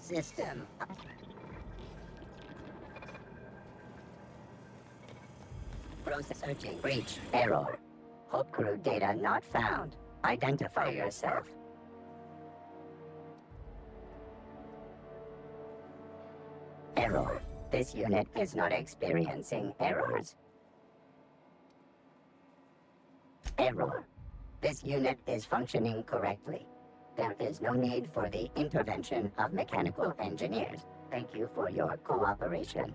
System. Process searching. Breach. Error. Hope crew data not found. Identify yourself. Error. This unit is not experiencing errors. Error. This unit is functioning correctly. There is no need for the intervention of mechanical engineers. Thank you for your cooperation.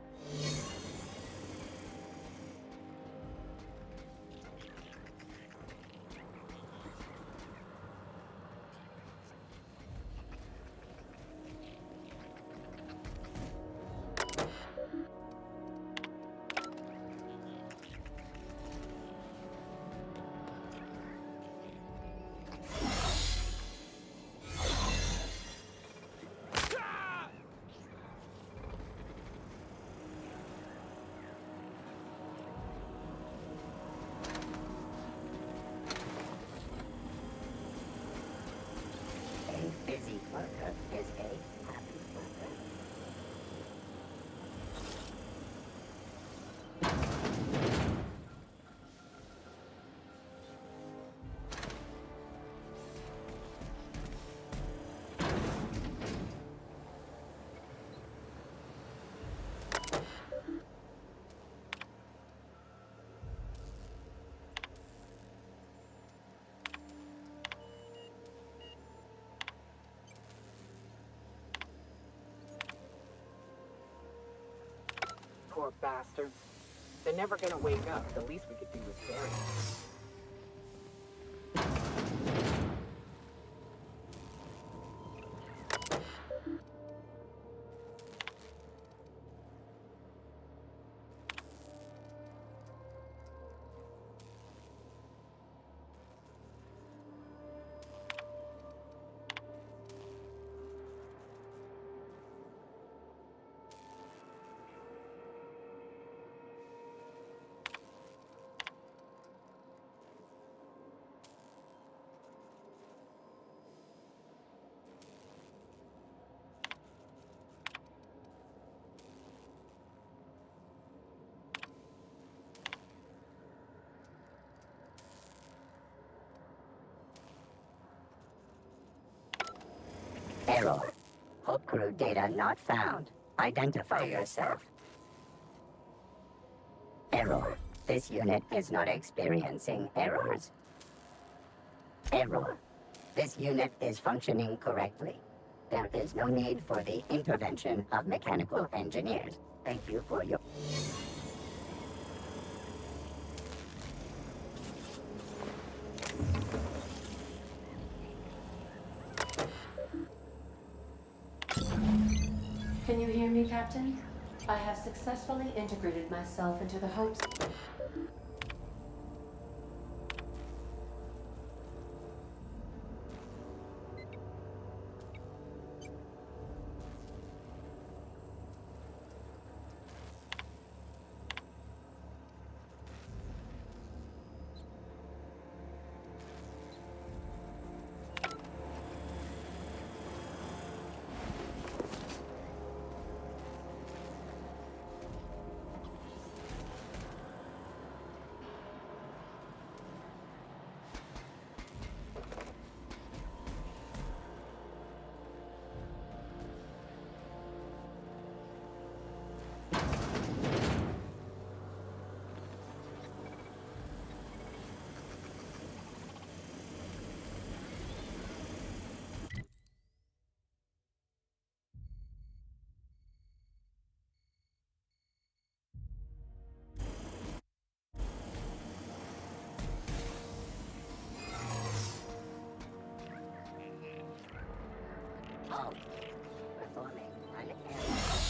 A busy worker is a happy worker. Poor bastards. They're never gonna wake up. The least we could do is bury them. Error. Hope crew data not found. Identify yourself. Error. This unit is not experiencing errors. Error. This unit is functioning correctly. There is no need for the intervention of mechanical engineers. Thank you for your... Can you hear me, Captain? I have successfully integrated myself into the Hope's... Oh, performing an error.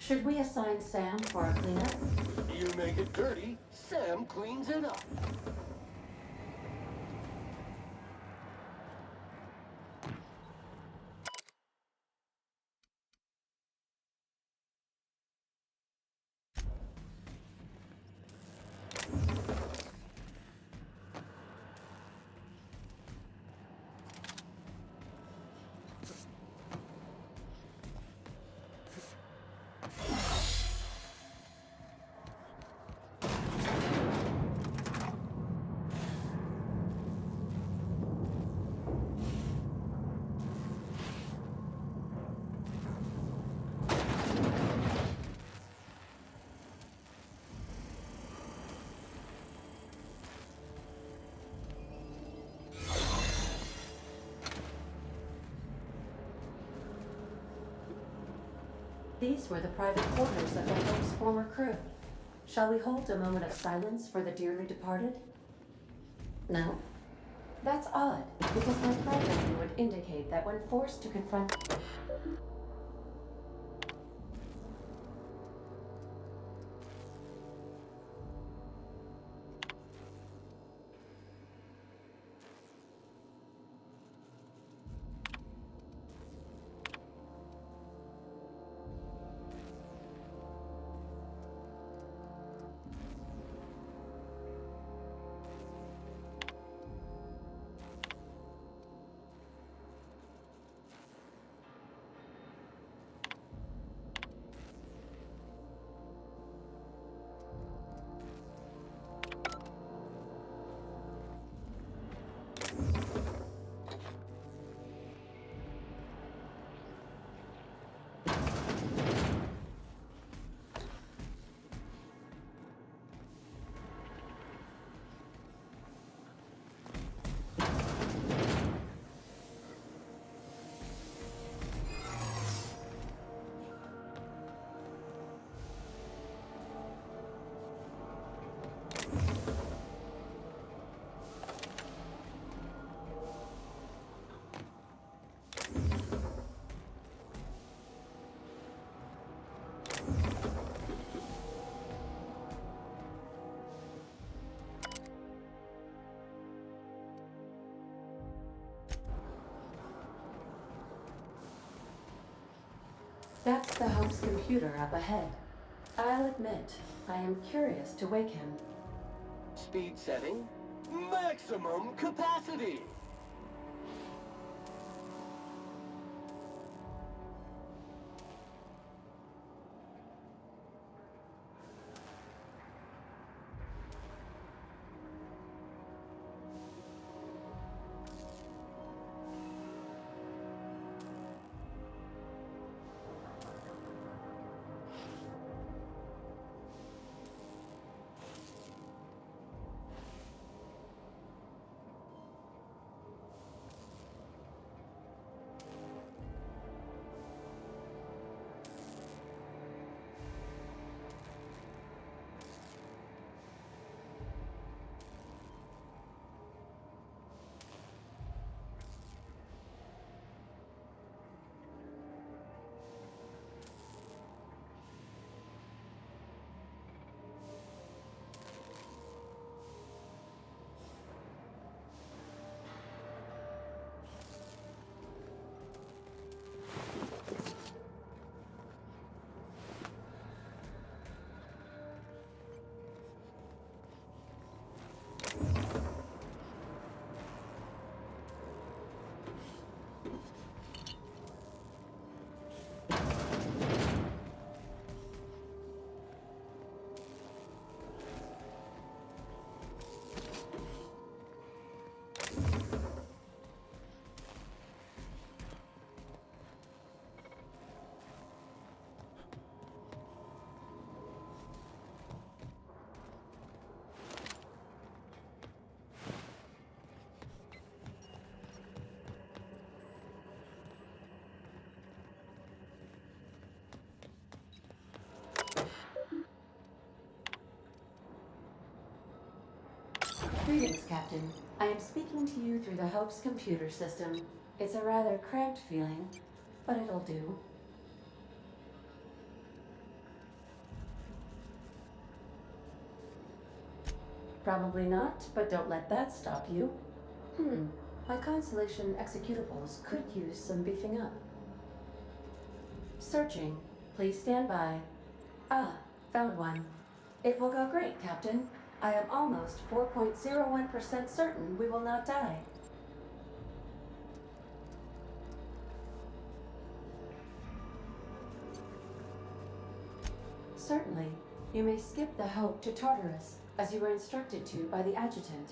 Should we assign Sam for a cleanup? You make it dirty, Sam cleans it up. These were the private quarters of the Hope's former crew. Shall we hold a moment of silence for the dearly departed? No? That's odd, because my programming would indicate that when forced to confront... That's the Hope's computer up ahead. I'll admit, I am curious to wake him. Speed setting, maximum capacity. Greetings, Captain. I am speaking to you through the Hope's computer system. It's a rather cramped feeling, but it'll do. Probably not, but don't let that stop you. My Constellation executables could use some beefing up. Searching. Please stand by. Ah, found one. It will go great, Captain. I am almost 4.01% certain we will not die. Certainly. You may skip the Hope to Tartarus, as you were instructed to by the adjutant.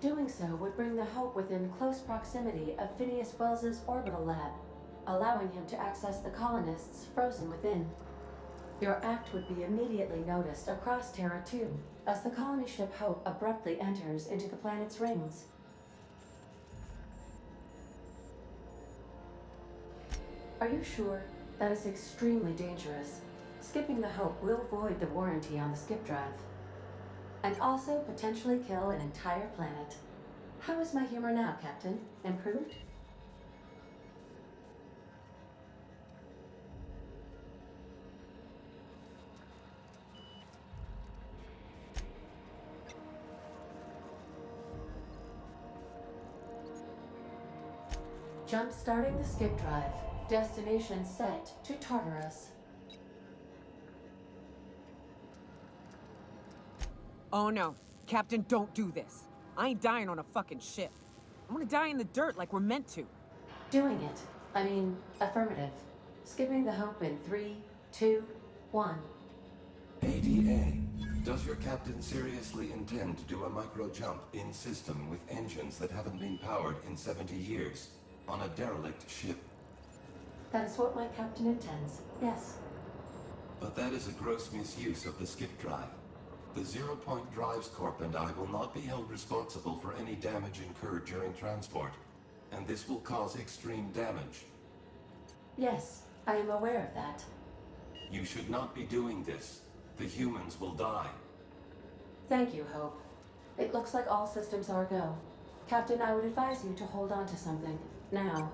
Doing so would bring the Hope within close proximity of Phineas Wells's orbital lab, allowing him to access the colonists frozen within. Your act would be immediately noticed across Terra 2 as the colony ship Hope abruptly enters into the planet's rings. Are you sure? That is extremely dangerous. Skipping the Hope will void the warranty on the skip drive. And also potentially kill an entire planet. How is my humor now, Captain? Improved? Jump-starting the skip drive. Destination set to Tartarus. Oh no. Captain, don't do this. I ain't dying on a fucking ship. I'm gonna die in the dirt like we're meant to. Doing it. I mean, affirmative. Skipping the Hope in 3, 2, 1. ADA, does your captain seriously intend to do a micro jump in system with engines that haven't been powered in 70 years on a derelict ship? That is what my captain intends, yes. But that is a gross misuse of the skip drive. The Zero Point Drives Corp and I will not be held responsible for any damage incurred during transport, and this will cause extreme damage. Yes, I am aware of that. You should not be doing this. The humans will die. Thank you, Hope. It looks like all systems are go. Captain, I would advise you to hold on to something. Now.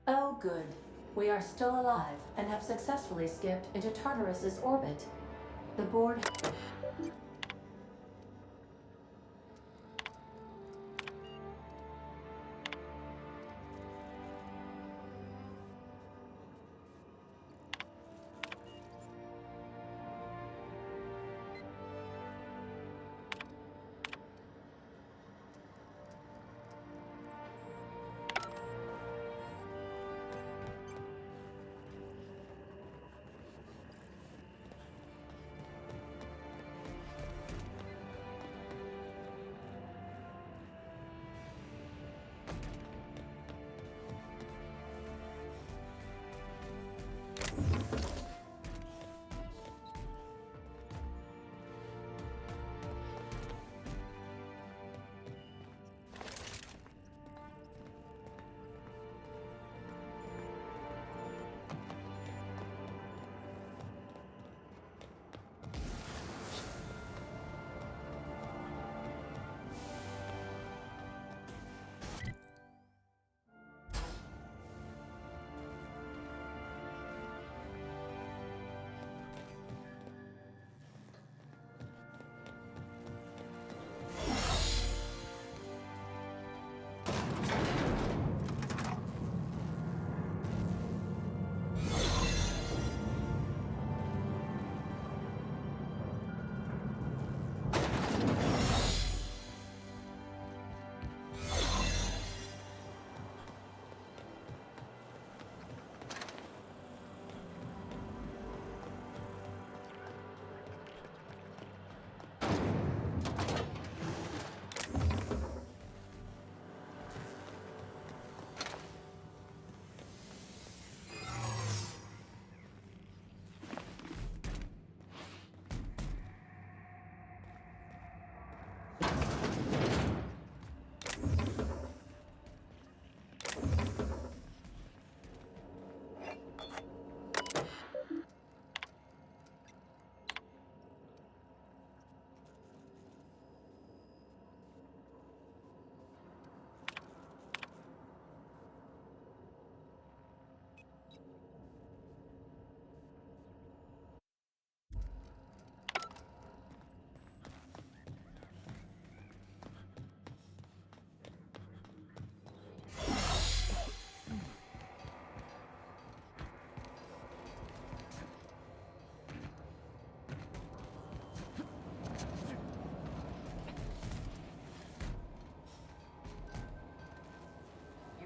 Oh, good. We are still alive and have successfully skipped into Tartarus's orbit. The board...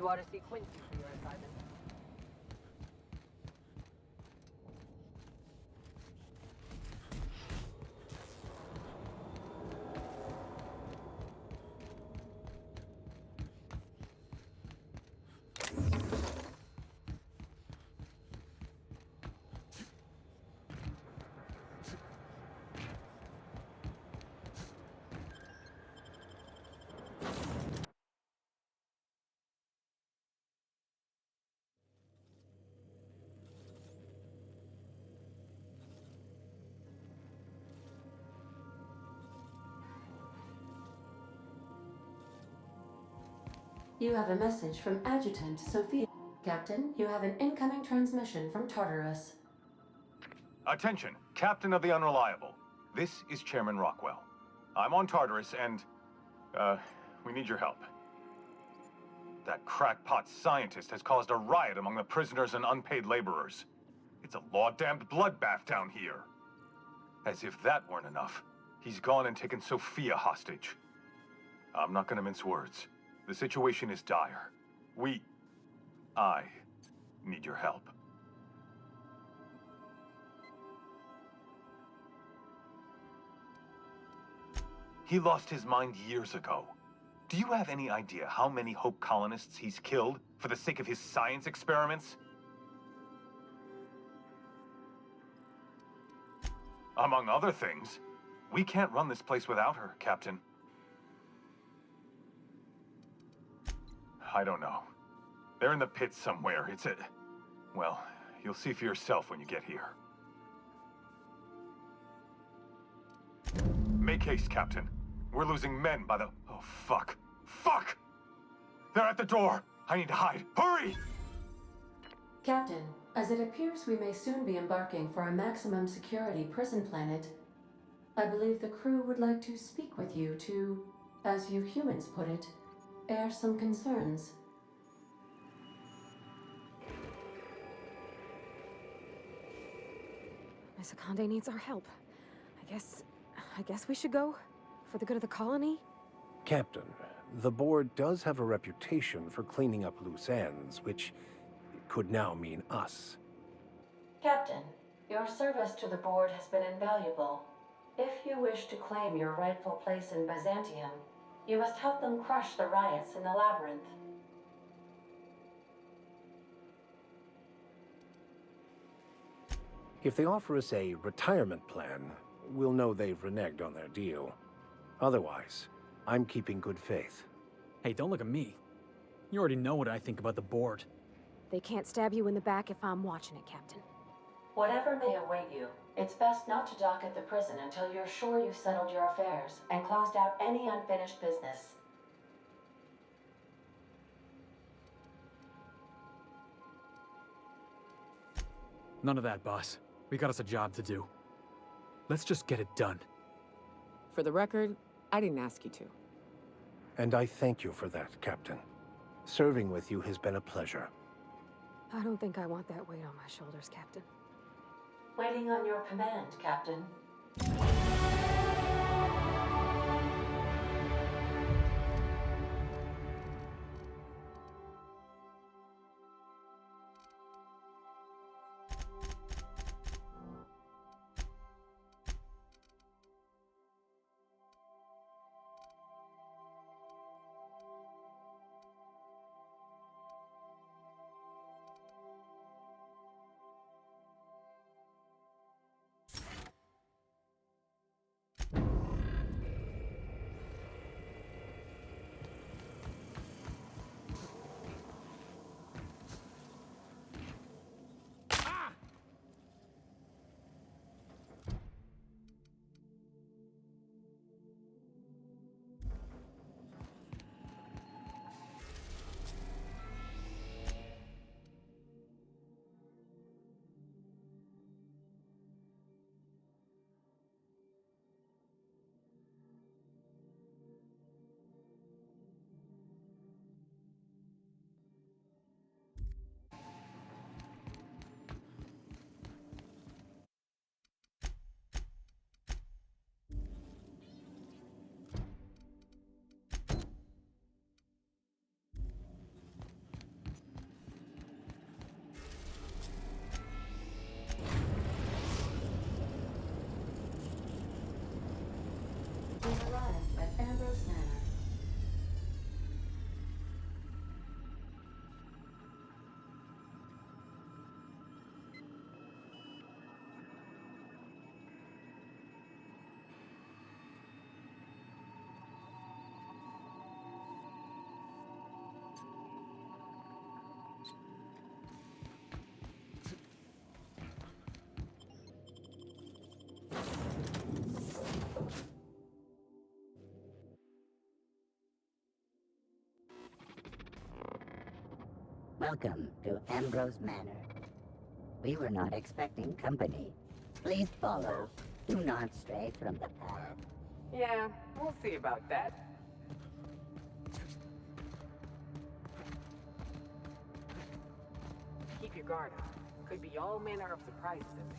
You ought to see Quincy for your assignment. You have a message from Adjutant Sophia. Captain, you have an incoming transmission from Tartarus. Attention, Captain of the Unreliable. This is Chairman Rockwell. I'm on Tartarus and, we need your help. That crackpot scientist has caused a riot among the prisoners and unpaid laborers. It's a law-damned bloodbath down here. As if that weren't enough, he's gone and taken Sophia hostage. I'm not gonna mince words. The situation is dire. I need your help. He lost his mind years ago. Do you have any idea how many Hope colonists he's killed for the sake of his science experiments? Among other things, we can't run this place without her, Captain. I don't know. They're in the pits somewhere. It's a... Well, you'll see for yourself when you get here. Make haste, Captain. We're losing men by the... Oh, fuck. Fuck! They're at the door! I need to hide. Hurry! Captain, as it appears we may soon be embarking for a maximum security prison planet, I believe the crew would like to speak with you to, as you humans put it, air some concerns. Miss Akande needs our help. I guess we should go? For the good of the colony? Captain, the board does have a reputation for cleaning up loose ends, which could now mean us. Captain, your service to the board has been invaluable. If you wish to claim your rightful place in Byzantium, you must help them crush the riots in the labyrinth. If they offer us a retirement plan, we'll know they've reneged on their deal. Otherwise, I'm keeping good faith. Hey, don't look at me. You already know what I think about the board. They can't stab you in the back if I'm watching it, Captain. Whatever may await you, it's best not to dock at the prison until you're sure you've settled your affairs and closed out any unfinished business. None of that, boss. We got us a job to do. Let's just get it done. For the record, I didn't ask you to. And I thank you for that, Captain. Serving with you has been a pleasure. I don't think I want that weight on my shoulders, Captain. Waiting on your command, Captain. Welcome to Ambrose Manor. We were not expecting company. Please follow. Do not stray from the path. Yeah, we'll see about that. Keep your guard up. Could be all manner of surprises in there.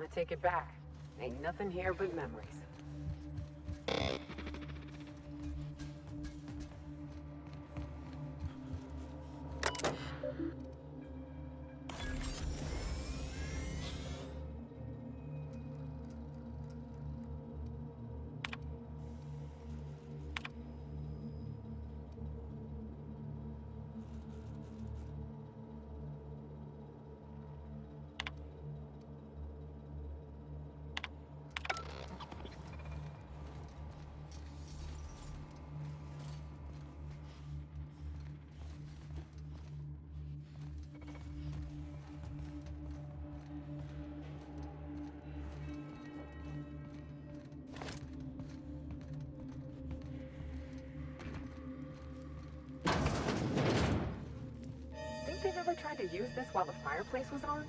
I take it back. Ain't nothing here but memories. Think they've ever tried to use this while the fireplace was on?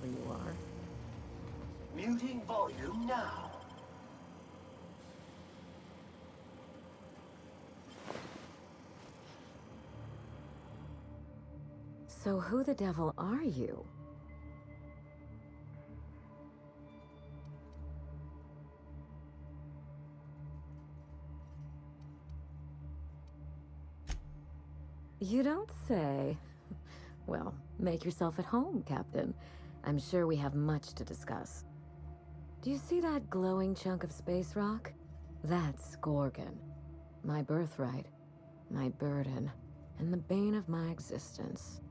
whoever you are. Muting volume now. So who the devil are you? You don't say. Well, make yourself at home, Captain. I'm sure we have much to discuss. Do you see that glowing chunk of space rock? That's Gorgon. My birthright, my burden, and the bane of my existence.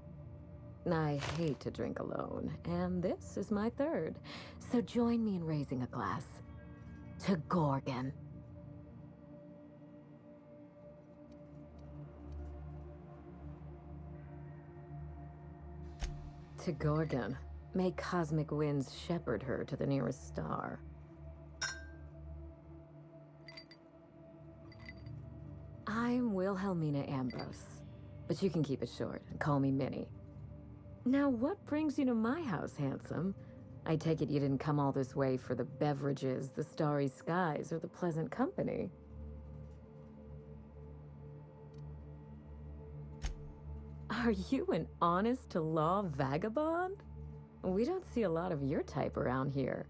I hate to drink alone, and this is my third. So join me in raising a glass. To Gorgon. To Gorgon. May cosmic winds shepherd her to the nearest star. I'm Wilhelmina Ambrose, but you can keep it short and call me Minnie. Now, what brings you to my house, handsome? I take it you didn't come all this way for the beverages, the starry skies, or the pleasant company. Are you an honest-to-law vagabond? We don't see a lot of your type around here.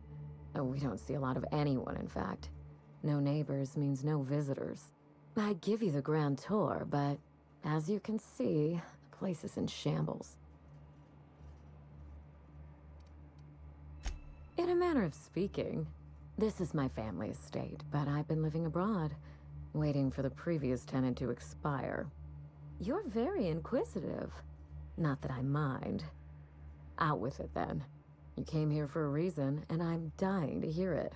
We don't see a lot of anyone, in fact. No neighbors means no visitors. I'd give you the grand tour, but as you can see, the place is in shambles. In a manner of speaking, this is my family estate, but I've been living abroad, waiting for the previous tenant to expire. You're very inquisitive. Not that I mind. Out with it, then. You came here for a reason, and I'm dying to hear it.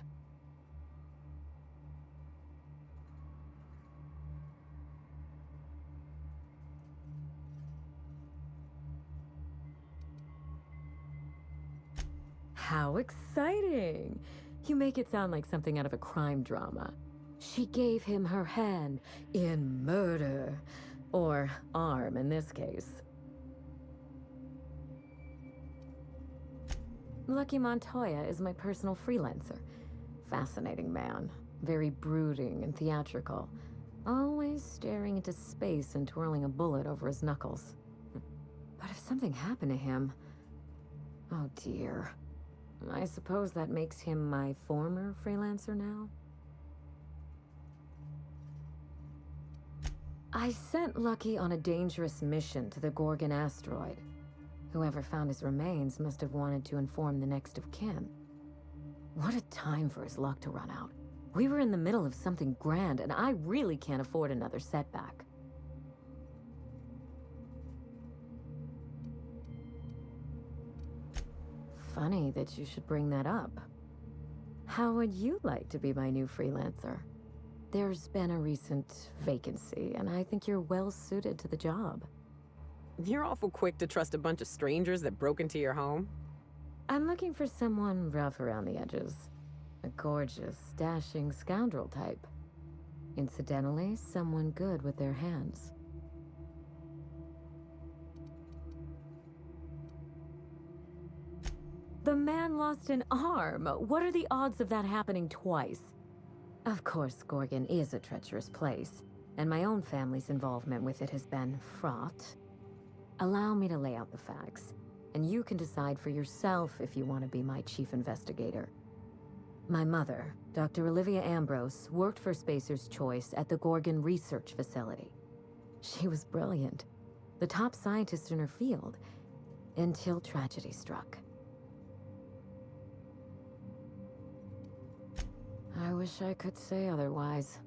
How exciting! You make it sound like something out of a crime drama. She gave him her hand in murder. Or arm, in this case. Lucky Montoya is my personal freelancer. Fascinating man. Very brooding and theatrical. Always staring into space and twirling a bullet over his knuckles. But if something happened to him... Oh dear. I suppose that makes him my former freelancer now? I sent Lucky on a dangerous mission to the Gorgon asteroid. Whoever found his remains must have wanted to inform the next of kin. What a time for his luck to run out. We were in the middle of something grand, and I really can't afford another setback. Funny that you should bring that up. How would you like to be my new freelancer? There's been a recent vacancy, and I think you're well suited to the job. You're awful quick to trust a bunch of strangers that broke into your home. I'm looking for someone rough around the edges. A gorgeous, dashing scoundrel type. Incidentally, someone good with their hands. The man lost an arm. What are the odds of that happening twice? Of course, Gorgon is a treacherous place, and my own family's involvement with it has been fraught. Allow me to lay out the facts, and you can decide for yourself if you want to be my chief investigator. My mother, Dr. Olivia Ambrose, worked for Spacer's Choice at the Gorgon Research Facility. She was brilliant, the top scientist in her field, until tragedy struck. I wish I could say otherwise.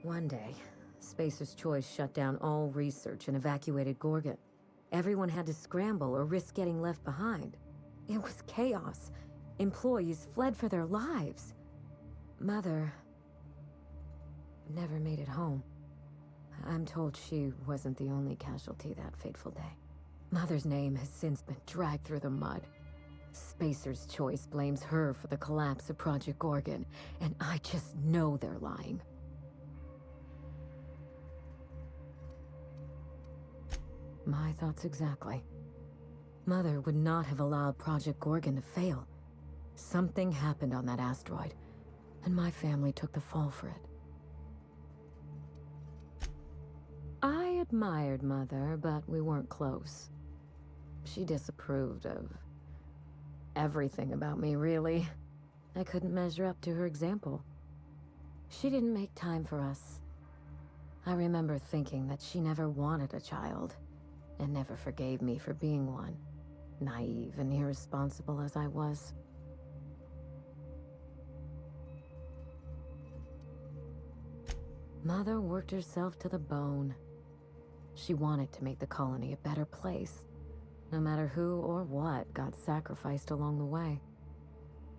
One day, Spacer's Choice shut down all research and evacuated Gorgon. Everyone had to scramble or risk getting left behind. It was chaos. Employees fled for their lives. Mother never made it home. I'm told she wasn't the only casualty that fateful day. Mother's name has since been dragged through the mud. Spacer's Choice blames her for the collapse of Project Gorgon, and I just know they're lying. My thoughts exactly. Mother would not have allowed Project Gorgon to fail. Something happened on that asteroid, and my family took the fall for it. I admired Mother, but we weren't close. She disapproved of everything about me, really. I couldn't measure up to her example. She didn't make time for us. I remember thinking that she never wanted a child, and never forgave me for being one, naive and irresponsible as I was. Mother worked herself to the bone. She wanted to make the colony a better place, no matter who or what got sacrificed along the way.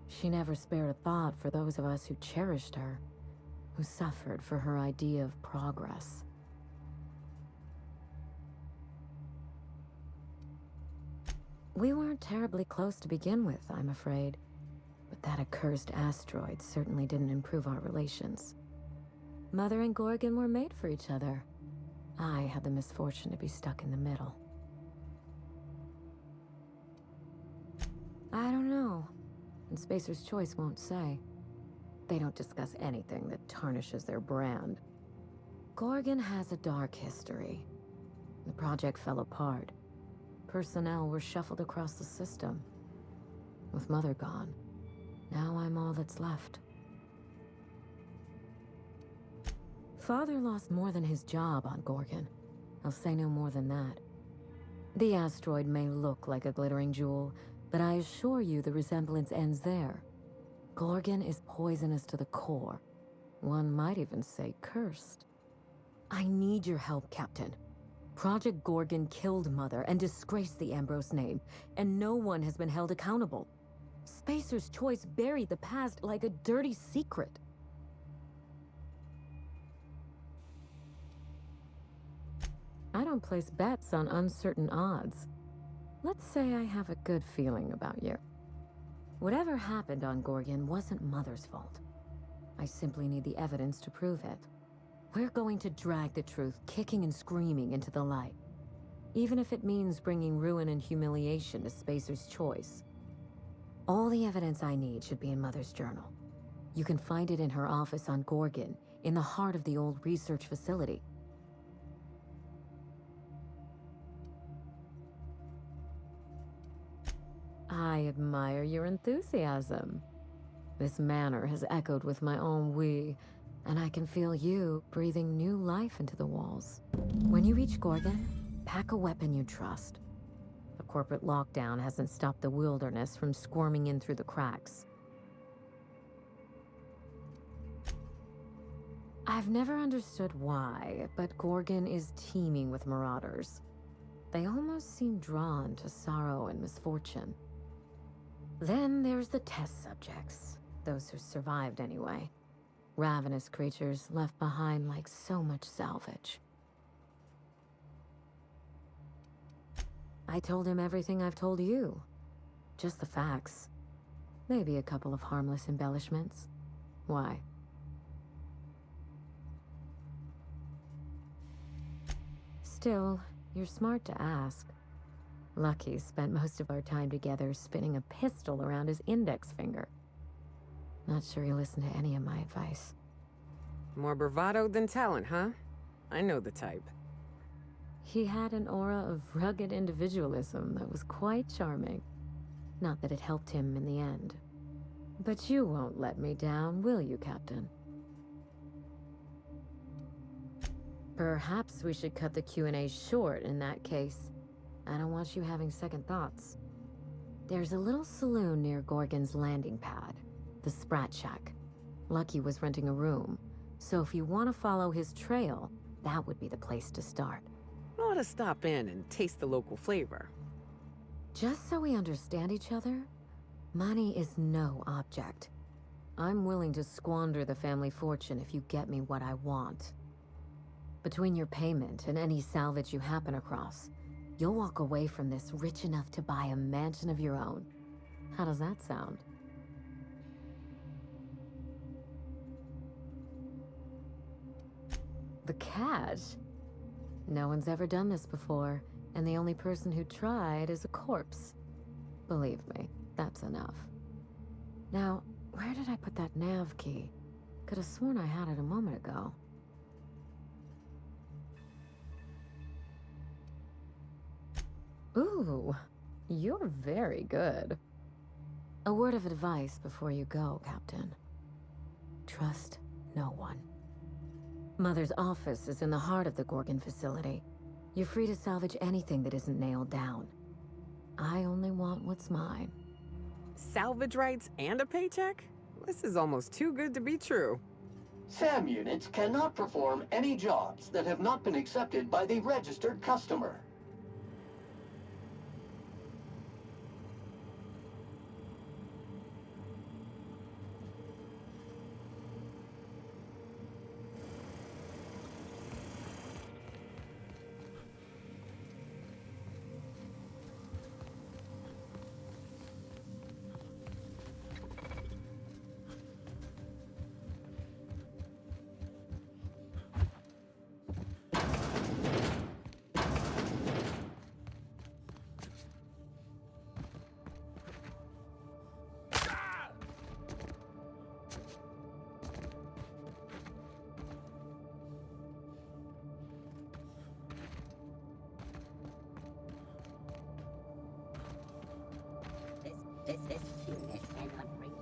She never spared a thought for those of us who cherished her, who suffered for her idea of progress. We weren't terribly close to begin with, I'm afraid, but that accursed asteroid certainly didn't improve our relations. Mother and Gorgon were made for each other. I had the misfortune to be stuck in the middle. I don't know, and Spacer's Choice won't say. They don't discuss anything that tarnishes their brand. Gorgon has a dark history. The project fell apart. Personnel were shuffled across the system. With Mother gone, now I'm all that's left. Father lost more than his job on Gorgon. I'll say no more than that. The asteroid may look like a glittering jewel, but I assure you the resemblance ends there. Gorgon is poisonous to the core. One might even say cursed. I need your help, Captain. Project Gorgon killed Mother and disgraced the Ambrose name, and no one has been held accountable. Spacer's Choice buried the past like a dirty secret. I don't place bets on uncertain odds. Let's say I have a good feeling about you. Whatever happened on Gorgon wasn't Mother's fault. I simply need the evidence to prove it. We're going to drag the truth kicking and screaming into the light, even if it means bringing ruin and humiliation to Spacer's Choice. All the evidence I need should be in Mother's journal. You can find it in her office on Gorgon, in the heart of the old research facility. I admire your enthusiasm. This manor has echoed with my own we, and I can feel you breathing new life into the walls. When you reach Gorgon, pack a weapon you trust. The corporate lockdown hasn't stopped the wilderness from squirming in through the cracks. I've never understood why, but Gorgon is teeming with marauders. They almost seem drawn to sorrow and misfortune. Then there's the test subjects, those who survived anyway. Ravenous creatures left behind like so much salvage. I told him everything I've told you. Just the facts. Maybe a couple of harmless embellishments. Why? Still, you're smart to ask. Lucky spent most of our time together spinning a pistol around his index finger. Not sure he listened to any of my advice. More bravado than talent, huh? I know the type. He had an aura of rugged individualism that was quite charming. Not that it helped him in the end. But you won't let me down, will you, Captain? Perhaps we should cut the Q&A short in that case. I don't want you having second thoughts. There's a little saloon near Gorgon's landing pad, the Sprat Shack. Lucky was renting a room, so if you want to follow his trail, that would be the place to start. Ought to stop in and taste the local flavor. Just so we understand each other, money is no object. I'm willing to squander the family fortune if you get me what I want. Between your payment and any salvage you happen across, you'll walk away from this rich enough to buy a mansion of your own. How does that sound? The cash? No one's ever done this before, and the only person who tried is a corpse. Believe me, that's enough. Now, where did I put that nav key? Could have sworn I had it a moment ago. Ooh, you're very good. A word of advice before you go, Captain. Trust no one. Mother's office is in the heart of the Gorgon facility. You're free to salvage anything that isn't nailed down. I only want what's mine. Salvage rights and a paycheck? This is almost too good to be true. SAM units cannot perform any jobs that have not been accepted by the registered customer. This unit cannot bring you.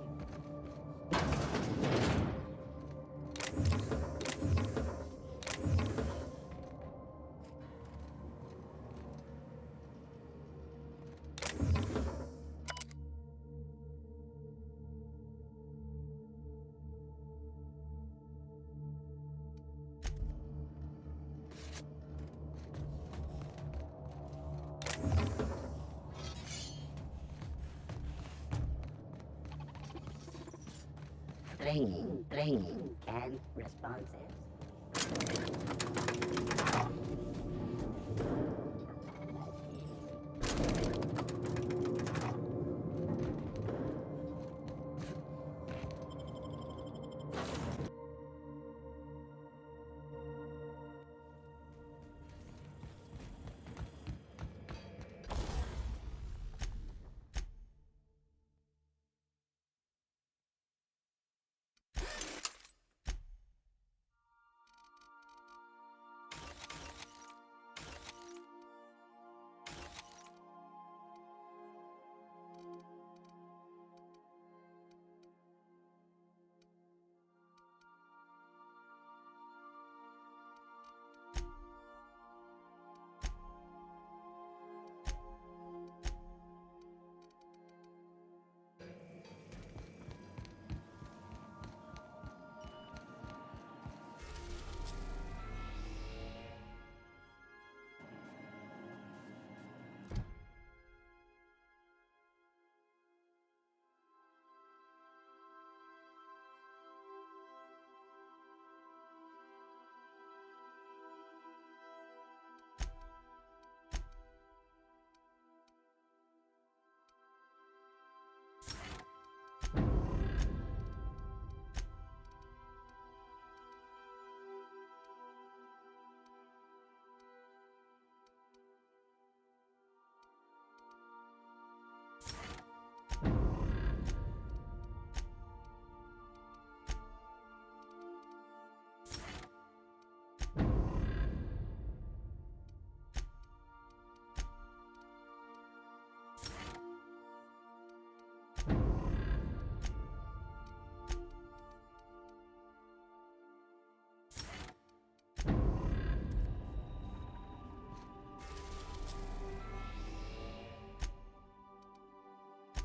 Training, canned responses.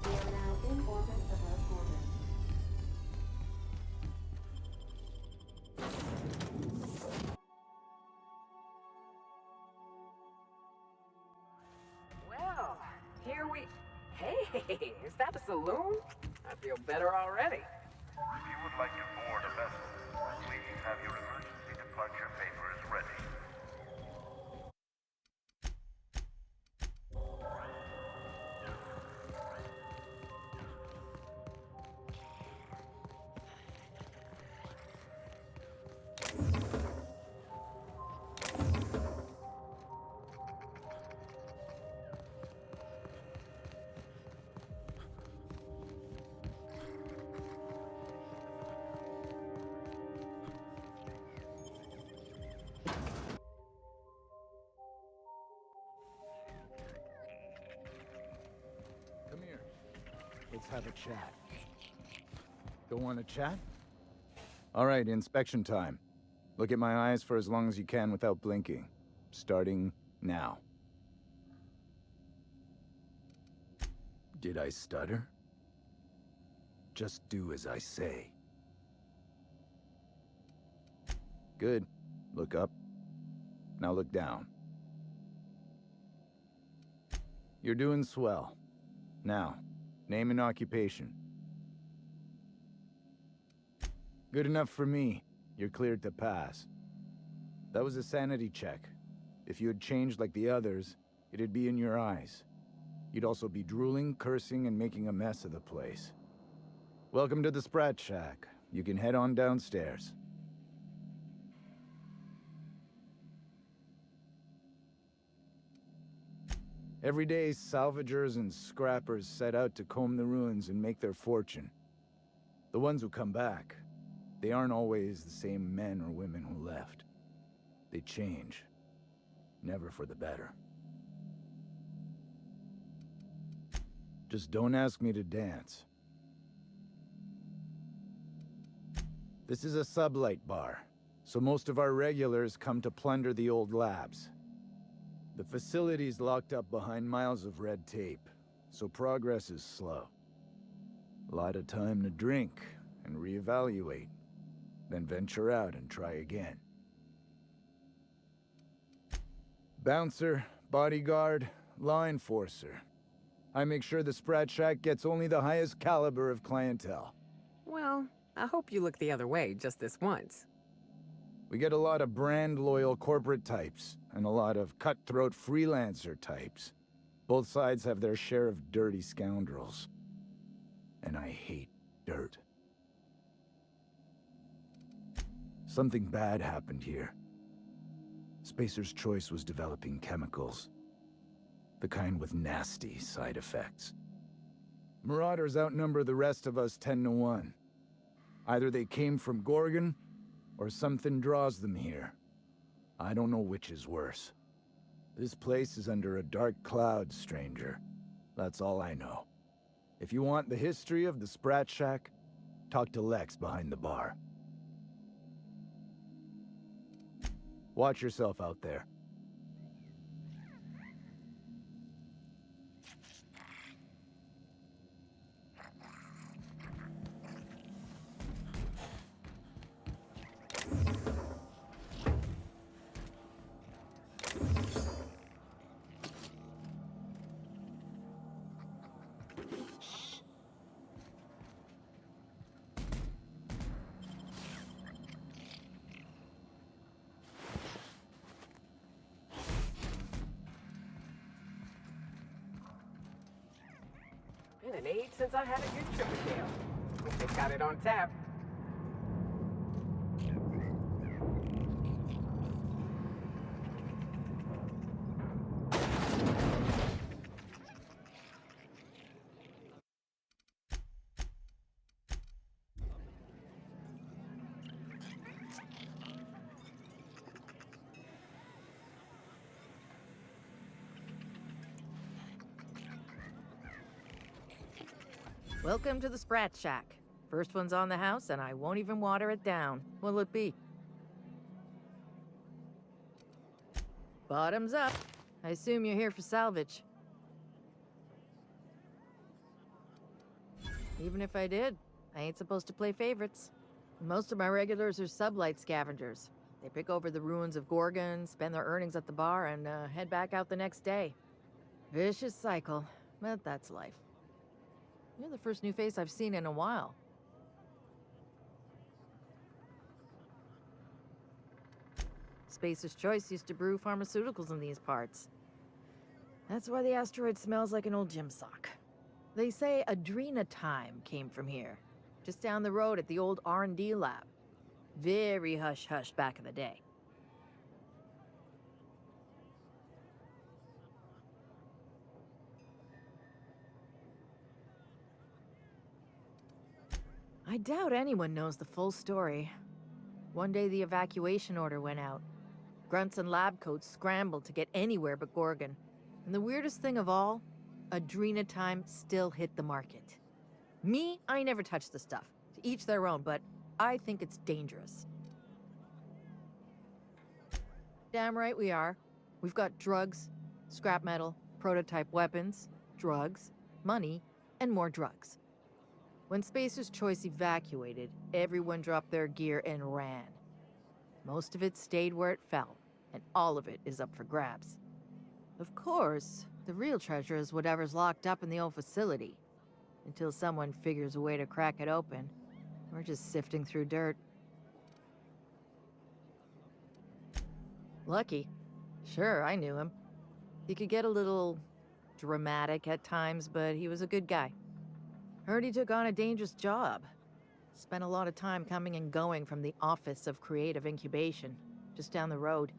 We are now in orbit above Gorgon. Well, here we... Hey, is that a saloon? I feel better already. If you would like to board a vessel, please have your emergency departure papers ready. Let's have a chat. Don't want to chat? Alright, inspection time. Look at my eyes for as long as you can without blinking. Starting now. Did I stutter? Just do as I say. Good. Look up. Now look down. You're doing swell. Now, name and occupation. Good enough for me. You're cleared to pass. That was a sanity check. If you had changed like the others, it'd be in your eyes. You'd also be drooling, cursing, and making a mess of the place. Welcome to the Sprat Shack. You can head on downstairs. Every day, salvagers and scrappers set out to comb the ruins and make their fortune. The ones who come back, they aren't always the same men or women who left. They change. Never for the better. Just don't ask me to dance. This is a sublight bar, so most of our regulars come to plunder the old labs. The facility's locked up behind miles of red tape, so progress is slow. A lot of time to drink and reevaluate, then venture out and try again. Bouncer, bodyguard, law enforcer. I make sure the Sprat Shack gets only the highest caliber of clientele. Well, I hope you look the other way just this once. We get a lot of brand-loyal corporate types, and a lot of cutthroat freelancer types. Both sides have their share of dirty scoundrels. And I hate dirt. Something bad happened here. Spacer's Choice was developing chemicals. The kind with nasty side effects. Marauders outnumber the rest of us 10 to 1. Either they came from Gorgon, or something draws them here. I don't know which is worse. This place is under a dark cloud, stranger. That's all I know. If you want the history of the Sprat Shack, talk to Lex behind the bar. Watch yourself out there. Been an age since I had a good Tripadale. Hope they got it on tap. Welcome to the Sprat Shack. First one's on the house, and I won't even water it down. What'll it be? Bottoms up. I assume you're here for salvage. Even if I did, I ain't supposed to play favorites. Most of my regulars are sublight scavengers. They pick over the ruins of Gorgon, spend their earnings at the bar, and head back out the next day. Vicious cycle, but that's life. You're the first new face I've seen in a while. Spacer's Choice used to brew pharmaceuticals in these parts. That's why the asteroid smells like an old gym sock. They say Adrenatime came from here, just down the road at the old R&D lab. Very hush-hush back in the day. I doubt anyone knows the full story. One day the evacuation order went out. Grunts and lab coats scrambled to get anywhere but Gorgon. And the weirdest thing of all, Adrenatime still hit the market. Me, I never touch the stuff. To each their own, but I think it's dangerous. Damn right we are. We've got drugs, scrap metal, prototype weapons, drugs, money, and more drugs. When Spacer's Choice evacuated, everyone dropped their gear and ran. Most of it stayed where it fell, and all of it is up for grabs. Of course, the real treasure is whatever's locked up in the old facility. Until someone figures a way to crack it open, we're just sifting through dirt. Lucky. Sure, I knew him. He could get a little dramatic at times, but he was a good guy. Heard he took on a dangerous job. Spent a lot of time coming and going from the Office of Creative Incubation, just down the road.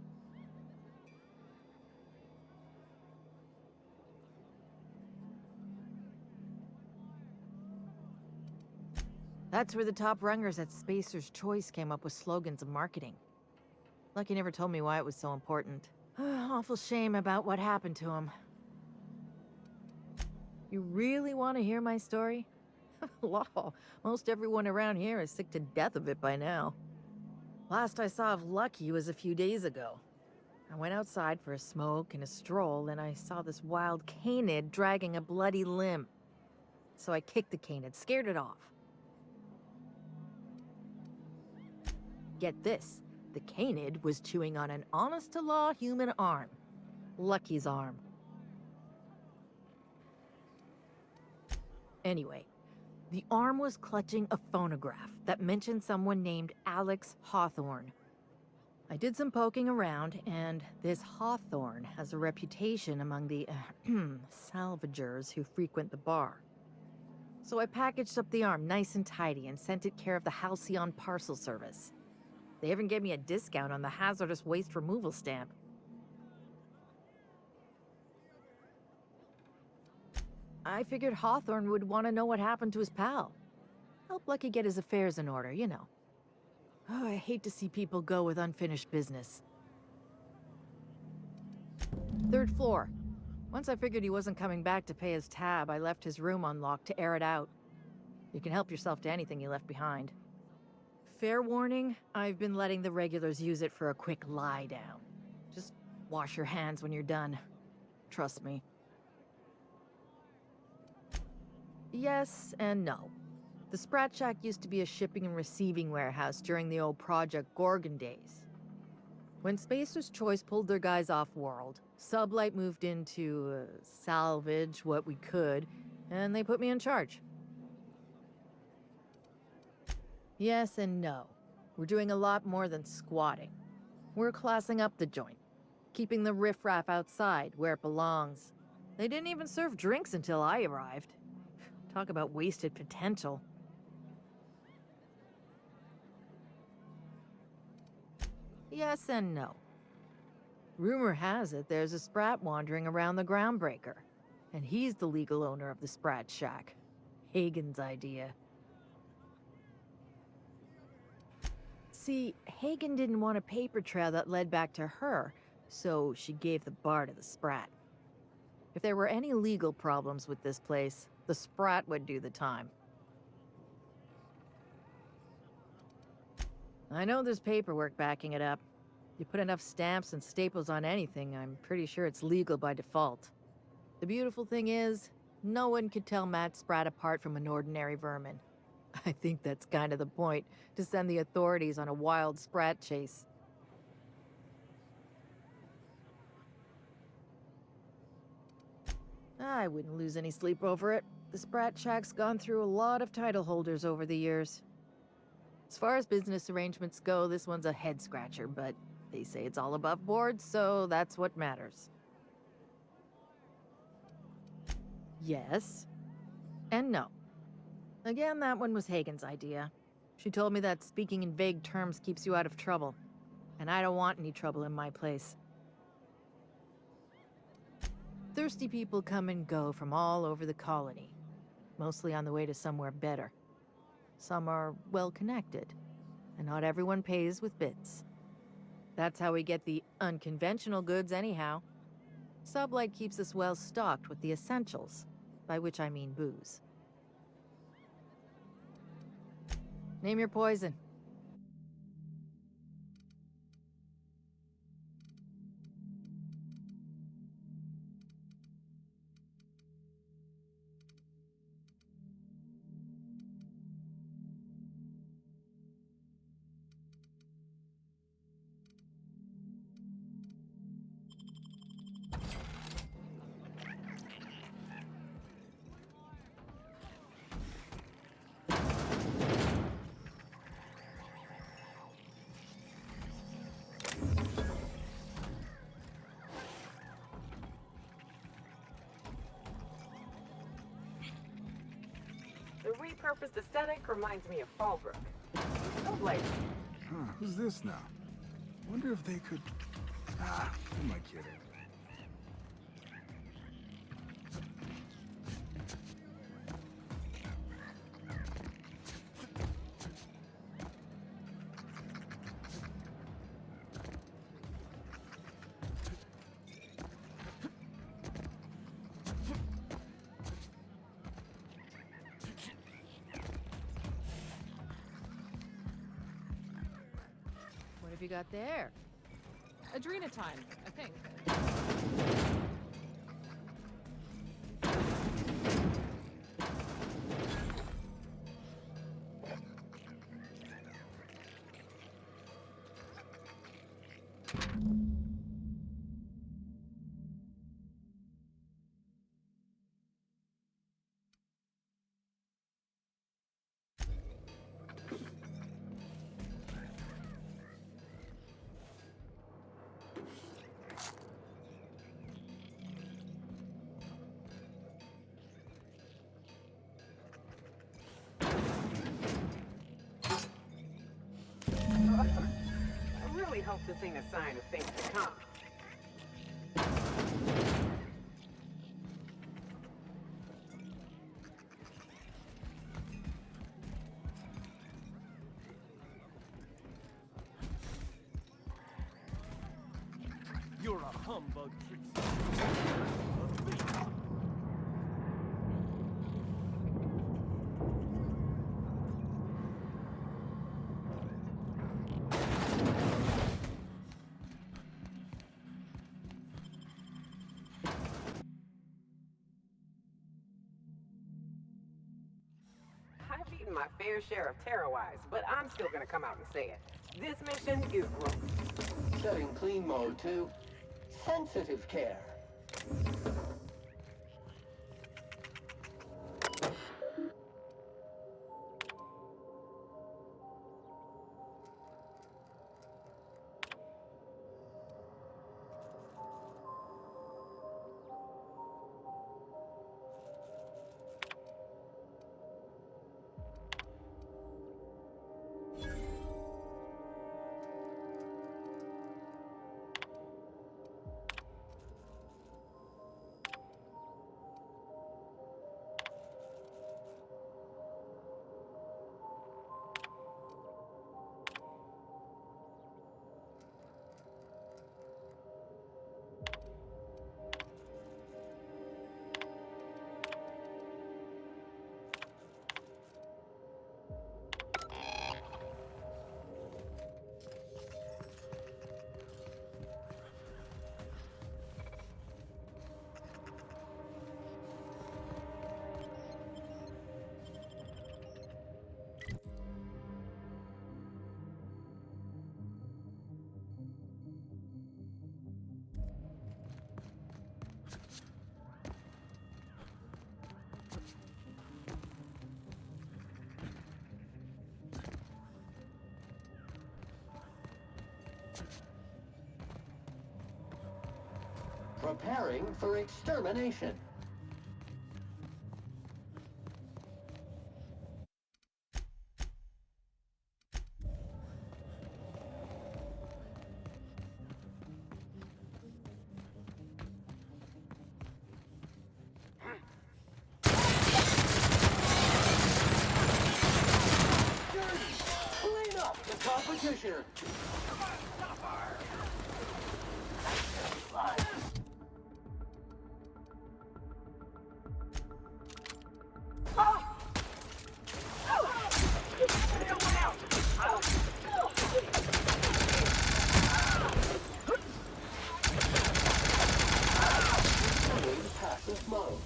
That's where the top rungers at Spacer's Choice came up with slogans and marketing. Lucky never told me why it was so important. Awful shame about what happened to him. You really want to hear my story? Law, most everyone around here is sick to death of it by now. Last I saw of Lucky was a few days ago. I went outside for a smoke and a stroll, and I saw this wild canid dragging a bloody limb. So I kicked the canid, scared it off. Get this, the canid was chewing on an honest-to-law human arm. Lucky's arm. Anyway, the arm was clutching a phonograph that mentioned someone named Alex Hawthorne. I did some poking around, and this Hawthorne has a reputation among the salvagers who frequent the bar. So I packaged up the arm nice and tidy and sent it care of the Halcyon Parcel Service. They even gave me a discount on the hazardous waste removal stamp. I figured Hawthorne would want to know what happened to his pal. Help Lucky get his affairs in order, you know. Oh, I hate to see people go with unfinished business. 3rd floor. Once I figured he wasn't coming back to pay his tab, I left his room unlocked to air it out. You can help yourself to anything you left behind. Fair warning, I've been letting the regulars use it for a quick lie down. Just wash your hands when you're done. Trust me. Yes and no. The Sprat Shack used to be a shipping and receiving warehouse during the old Project Gorgon days. When Spacer's Choice pulled their guys off-world, Sublight moved in to salvage what we could, and they put me in charge. Yes and no. We're doing a lot more than squatting. We're classing up the joint, keeping the riffraff outside where it belongs. They didn't even serve drinks until I arrived. Talk about wasted potential. Yes and no. Rumor has it there's a Sprat wandering around the Groundbreaker, and he's the legal owner of the Sprat Shack. Hagen's idea. See, Hagen didn't want a paper trail that led back to her, so she gave the bar to the Sprat. If there were any legal problems with this place, the Sprat would do the time. I know there's paperwork backing it up. You put enough stamps and staples on anything, I'm pretty sure it's legal by default. The beautiful thing is, no one could tell Matt Sprat apart from an ordinary vermin. I think that's kind of the point, to send the authorities on a wild Sprat chase. I wouldn't lose any sleep over it. The Sprat Shack's gone through a lot of title holders over the years. As far as business arrangements go, this one's a head-scratcher, but they say it's all above board, so that's what matters. Yes. And no. Again, that one was Hagen's idea. She told me that speaking in vague terms keeps you out of trouble. And I don't want any trouble in my place. Thirsty people come and go from all over the colony. Mostly on the way to somewhere better. Some are well-connected. And not everyone pays with bits. That's how we get the unconventional goods anyhow. Sublight keeps us well-stocked with the essentials. By which I mean booze. Name your poison. The repurposed aesthetic reminds me of Fallbrook. So like, Huh, who's this now? Wonder if they could... Ah, who am I kidding? What have you got there? Adrena time, I think. I really hope this ain't a sign of things to come. You're a humbug, Trixie. I've eaten my fair share of Terrorwise, but I'm still gonna come out and say it. This mission is gross. Setting clean mode to sensitive care. Preparing for extermination. Clean up the competition. Access mode.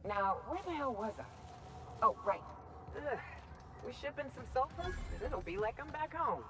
Now, where the hell was I? Oh, right. Ugh. We're shipping some sulfur, and it'll be like I'm back home.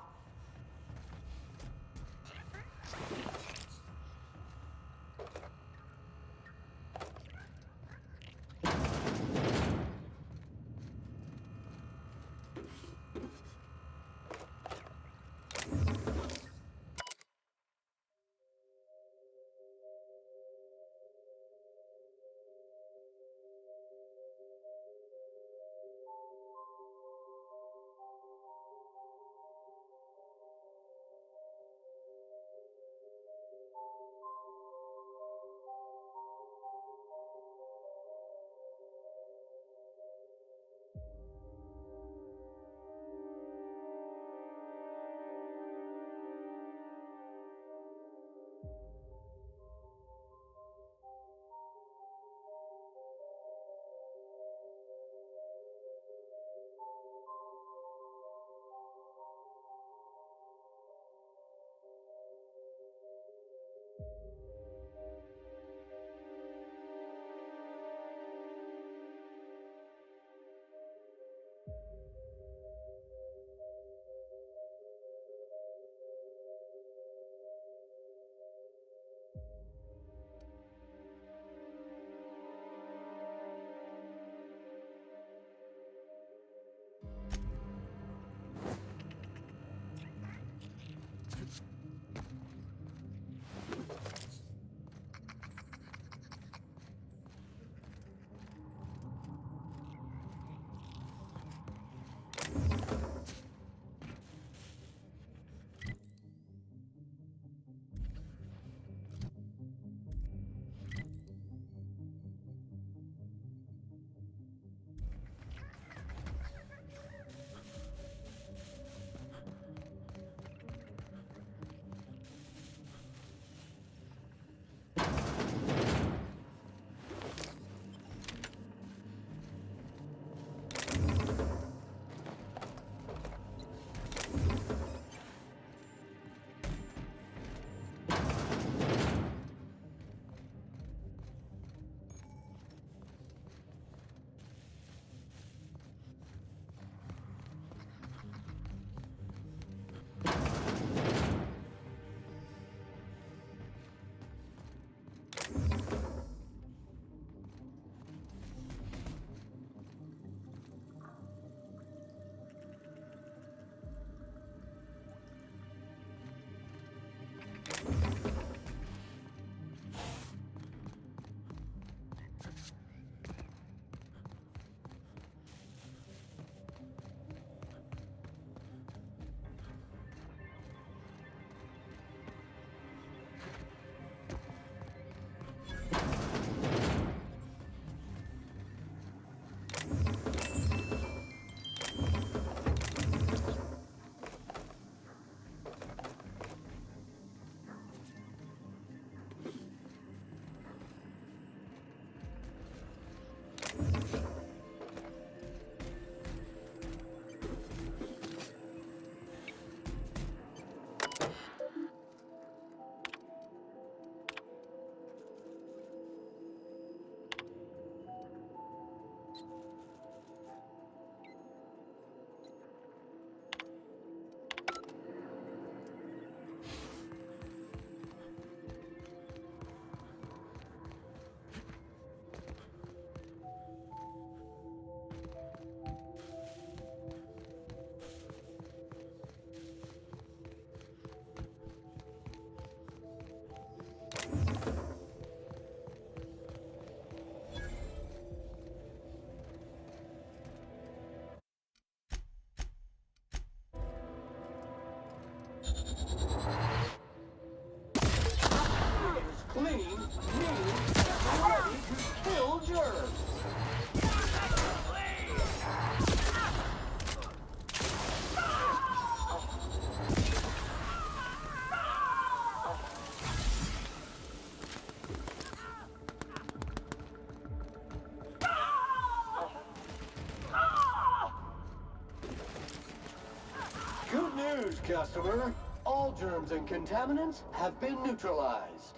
Customer, all germs and contaminants have been neutralized.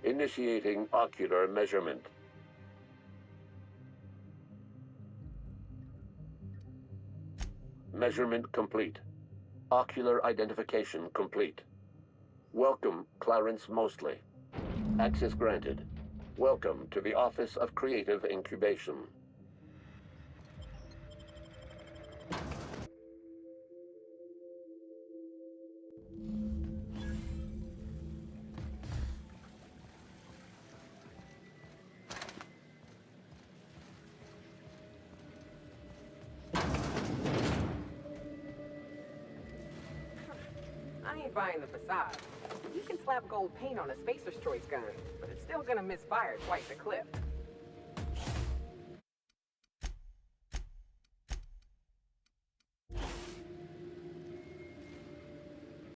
Initiating ocular measurement. Measurement complete. Ocular identification complete. Welcome, Clarence Mostly. Access granted. Welcome to the Office of Creative Incubation. I ain't buying the facade. You can slap gold paint on a Spacer's Choice gun, but it's still gonna misfire twice a clip.